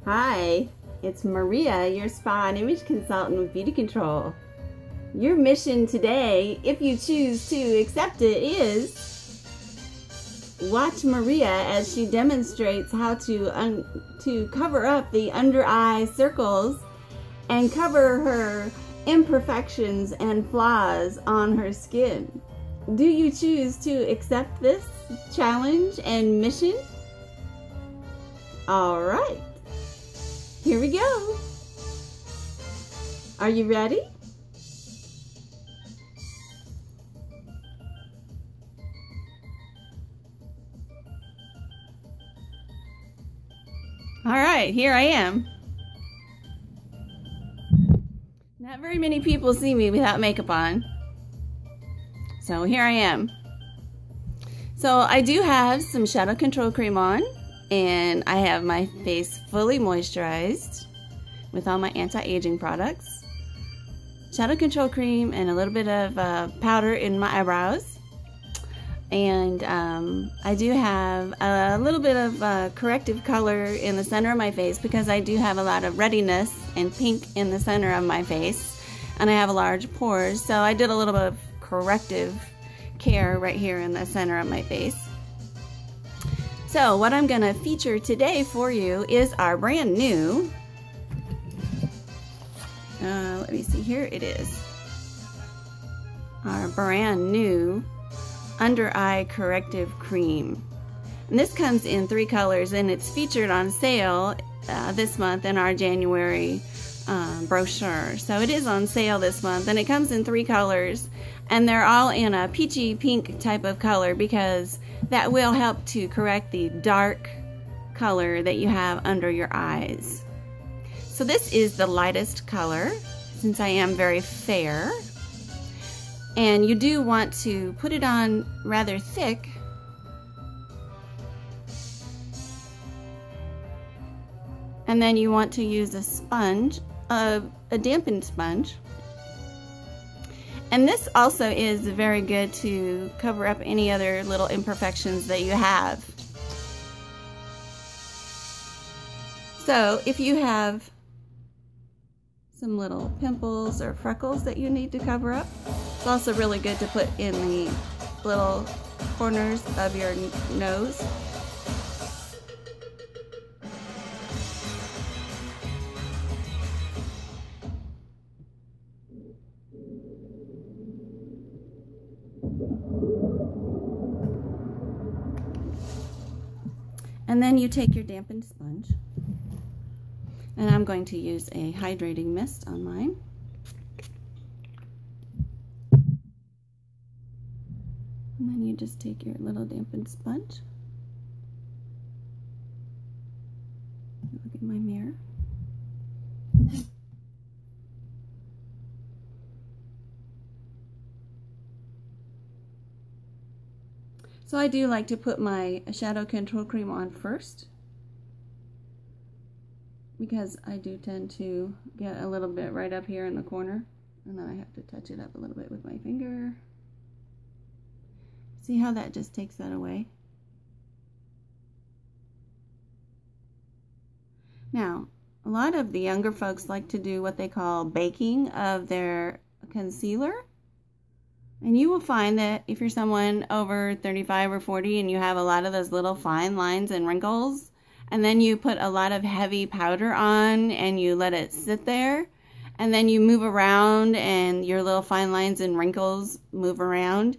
Hi, it's Maria, your spa and image consultant with Beauty Control. Your mission today, if you choose to accept it, is watch Maria as she demonstrates how to cover up the under eye circles and cover her imperfections and flaws on her skin. Do you choose to accept this challenge and mission? All right. Here we go. Are you ready? All right, here I am. Not very many people see me without makeup on. So here I am. So I do have some shadow control cream on. And I have my face fully moisturized with all my anti-aging products, shadow control cream, and a little bit of powder in my eyebrows. And I do have a little bit of corrective color in the center of my face because I do have a lot of reddiness and pink in the center of my face, and I have large pores, so I did a little bit of corrective care right here in the center of my face. So what I'm going to feature today for you is our brand new, let me see, here it is, our brand new under eye corrective cream. And this comes in 3 colors, and it's featured on sale this month in our January brochure. So it is on sale this month, and it comes in 3 colors, and they're all in a peachy pink type of color because that will help to correct the dark color that you have under your eyes. So this is the lightest color since I am very fair, and you do want to put it on rather thick and then you want to use a sponge, a dampened sponge. And this also is very good to cover up any other little imperfections that you have. So if you have some little pimples or freckles that you need to cover up, it's also really good to put in the little corners of your nose. And then you take your dampened sponge, and I'm going to use a hydrating mist on mine. And then you just take your little dampened sponge. Look at my mirror. So I do like to put my shadow control cream on first because I do tend to get a little bit right up here in the corner, and then I have to touch it up a little bit with my finger. See how that just takes that away? Now, a lot of the younger folks like to do what they call baking of their concealer. And you will find that if you're someone over 35 or 40 and you have a lot of those little fine lines and wrinkles, and then you put a lot of heavy powder on and you let it sit there, and then you move around and your little fine lines and wrinkles move around,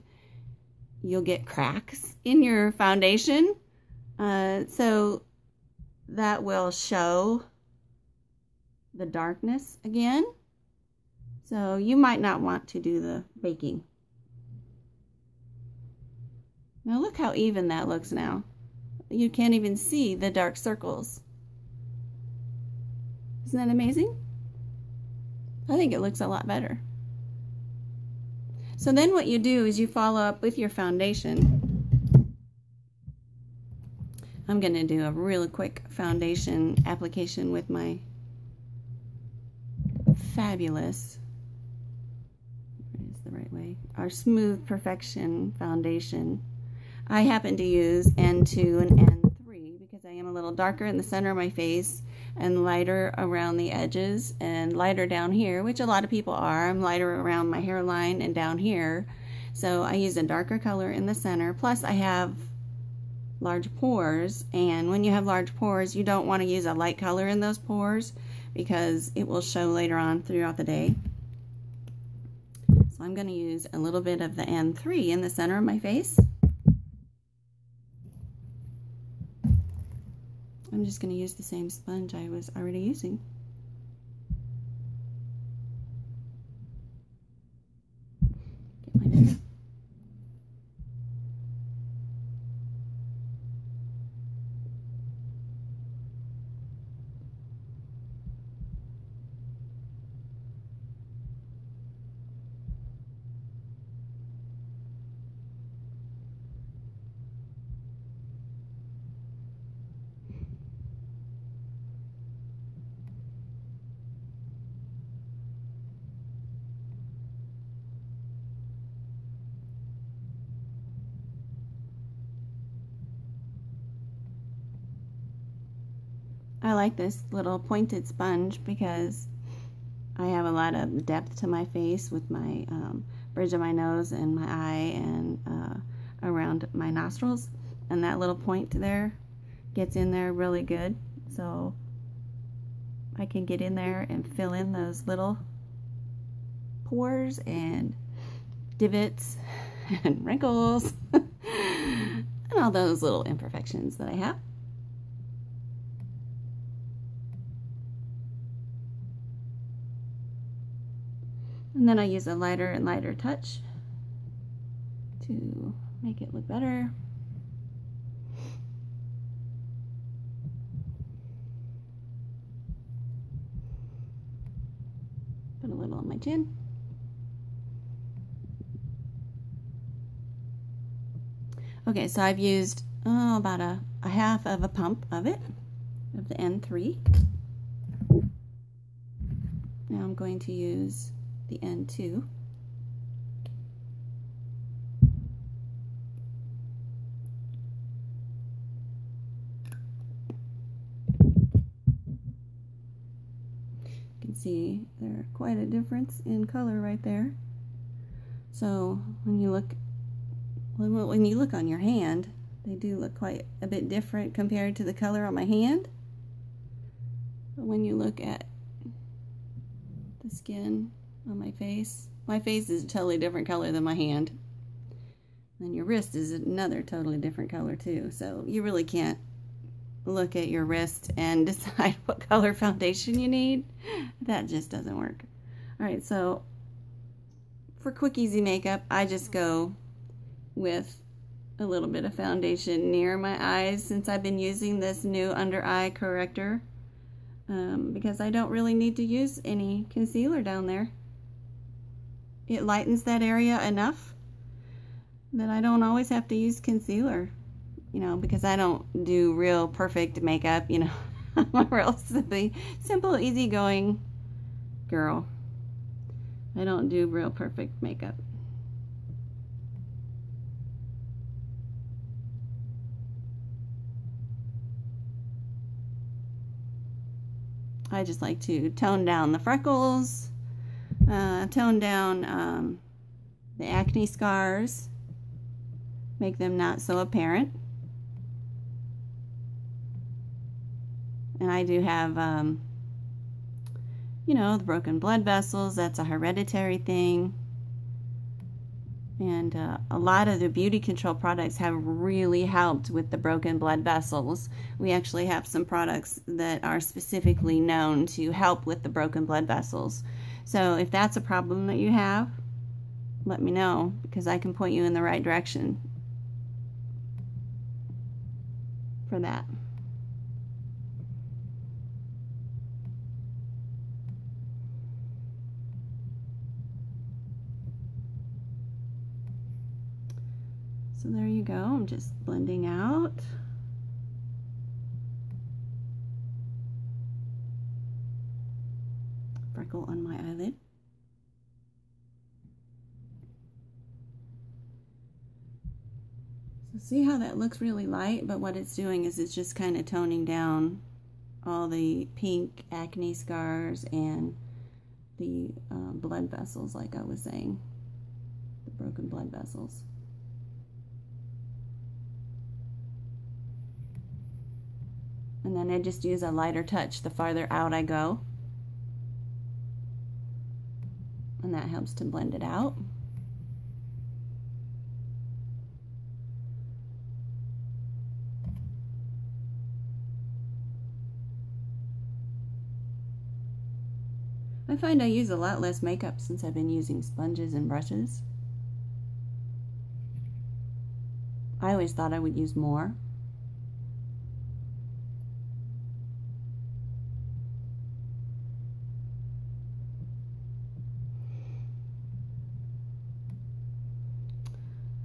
you'll get cracks in your foundation. So that will show the darkness again. So you might not want to do the baking. Now look how even that looks now. You can't even see the dark circles. Isn't that amazing? I think it looks a lot better. So then what you do is you follow up with your foundation. I'm going to do a really quick foundation application with my fabulous, is the right way, our Smooth Perfection foundation. I happen to use N2 and N3 because I am a little darker in the center of my face, and lighter around the edges and lighter down here, which a lot of people are. I'm lighter around my hairline and down here. So I use a darker color in the center. Plus I have large pores, and when you have large pores, you don't want to use a light color in those pores because it will show later on throughout the day. So I'm going to use a little bit of the N3 in the center of my face. I'm just going to use the same sponge I was already using. Get my makeup. I like this little pointed sponge because I have a lot of depth to my face with my bridge of my nose and my eye and around my nostrils, and that little point there gets in there really good, so I can get in there and fill in those little pores and divots and wrinkles and all those little imperfections that I have. And then I use a lighter and lighter touch to make it look better. Put a little on my chin. Okay, so I've used about a half of a pump of it, of the N3. Now I'm going to use the N2. You can see there's quite a difference in color right there. So when you look on your hand, they do look quite a bit different compared to the color on my hand. But when you look at the skin on my face is a totally different color than my hand. And your wrist is another totally different color too. So you really can't look at your wrist and decide what color foundation you need. That just doesn't work. Alright, so for quick easy makeup, I just go with a little bit of foundation near my eyes since I've been using this new under eye corrector, because I don't really need to use any concealer down there. It lightens that area enough that I don't always have to use concealer, you know, because I don't do real perfect makeup, you know. I'm a real simple, easygoing girl. I don't do real perfect makeup. I just like to tone down the freckles, tone down the acne scars, make them not so apparent. And I do have, you know, the broken blood vessels. That's a hereditary thing. And a lot of the beauty control products have really helped with the broken blood vessels. We actually have some products that are specifically known to help with the broken blood vessels. So if that's a problem that you have, let me know, because I can point you in the right direction for that. So there you go. I'm just blending out. Freckle on my eyelid. So see how that looks really light, but what it's doing is it's just kind of toning down all the pink acne scars and the blood vessels, like I was saying, the broken blood vessels. And then I just use a lighter touch the farther out I go. And that helps to blend it out. I find I use a lot less makeup since I've been using sponges and brushes. I always thought I would use more.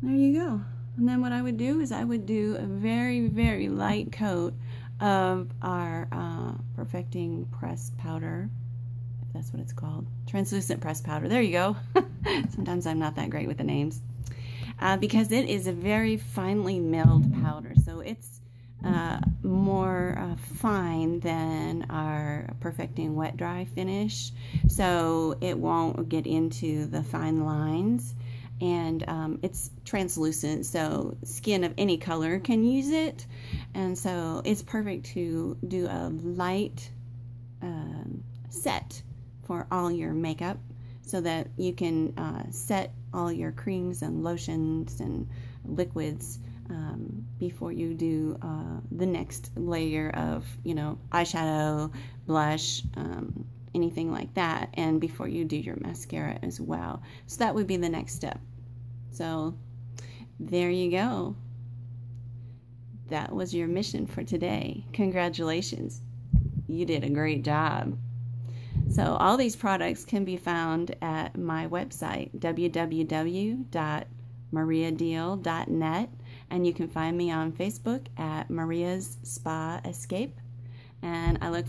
There you go. And then what I would do is I would do a very, very light coat of our Perfecting Press Powder, if that's what it's called. Translucent Press Powder. There you go. Sometimes I'm not that great with the names. Because it is a very finely milled powder. So it's more fine than our Perfecting Wet Dry finish. So it won't get into the fine lines. And it's translucent, so skin of any color can use it, and so it's perfect to do a light set for all your makeup, so that you can set all your creams and lotions and liquids before you do the next layer of, you know, eyeshadow, blush, anything like that, and before you do your mascara as well. So that would be the next step. So there you go. That was your mission for today. Congratulations. You did a great job. So all these products can be found at my website, www.mariadeal.net, and you can find me on Facebook at Maria's Spa Escape. And I look